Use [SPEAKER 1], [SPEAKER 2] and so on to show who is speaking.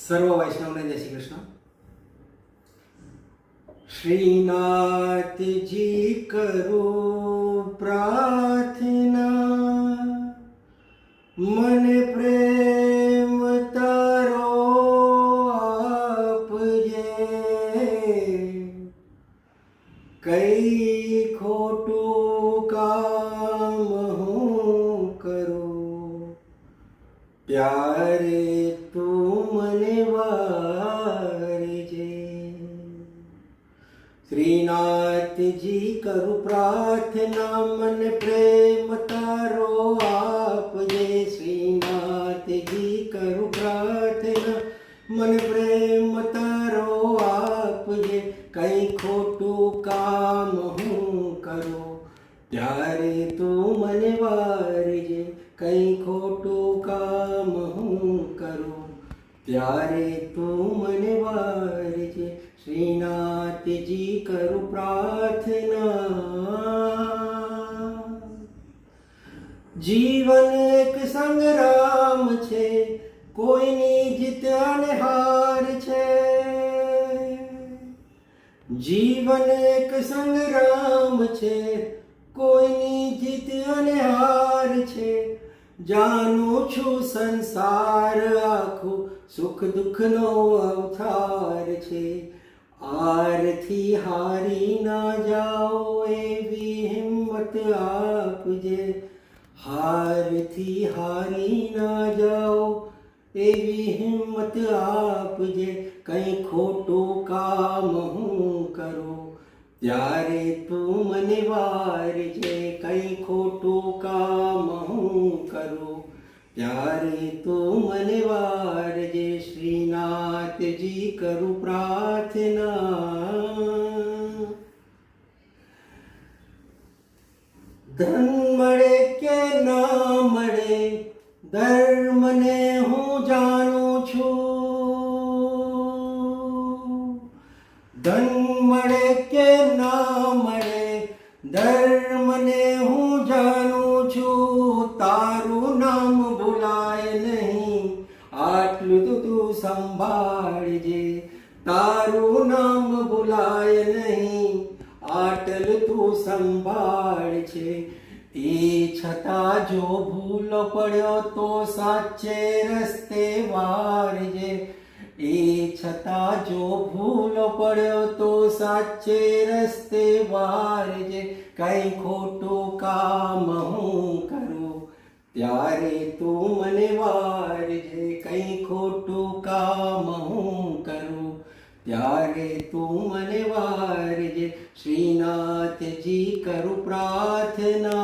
[SPEAKER 1] સર્વ વૈષ્ણવને જય શ્રી કૃષ્ણ. શ્રીનાથજી કરો પ્રાર્થના, મને પ્રેમ તારો આપજે. કઈ ખોટું કામ હું કરું, પ્યારે તું મને વારજે. શ્રીનાથજી કરું પ્રાર્થના, મને પ્રેમ તારો આપજે. શ્રીનાથજી કરું પ્રાર્થના, મને પ્રેમ તારો આપજે. કઈ ખોટું કામ હું કરું, ત્યારે તું મને વારજે. કઈ ખોટું કામ હું કરું, ત્યારે તું મને વારજે. શ્રીનાથજી કરું પ્રાર્થના. જીવન એક સંગ્રામ છે, કોઈની જીત અને હાર છે. જીવન એક સંગ્રામ છે, કોઈની જીત અને હાર છે. જાણું છું સંસાર આખો સુખ દુઃખનો અવતાર છે. આરથી હારી ના જાઓ એવી હિંમત આપજે. હારથી હારી ના જાઓ એવી હિંમત આપજે. કઈ ખોટું કામ હું કરું, ત્યારે તું મને વારજે. કઈ ખોટું કામ હું કરું, ત્યારે તું મને વારજે. શ્રીનાથજી કરું પ્રાર્થના. ધન મળે કે ના મળે, ધર્મને હું જાણું છું. ધન મળે કે ના મળે, ધર્મને હું જાણું છું. તારું નામ ભૂલાય નહીં, આટલું તું સંભાળજે. તારું નામ ભૂલાય નહીં, આટલું તું સંભાળજે. એ છતાં જો ભૂલો પડ્યો તો સાચે રસ્તે વારજે. એ છતાં જો ભૂલો પડ્યો તો સાચે રસ્તે વારજે. કઈ ખોટું કામ હું કરું, ત્યારે તું મને વારજે. કઈ ખોટું કામ હું કરું, ત્યારે તું મને વારજે. શ્રીનાથજી કરું પ્રાર્થના.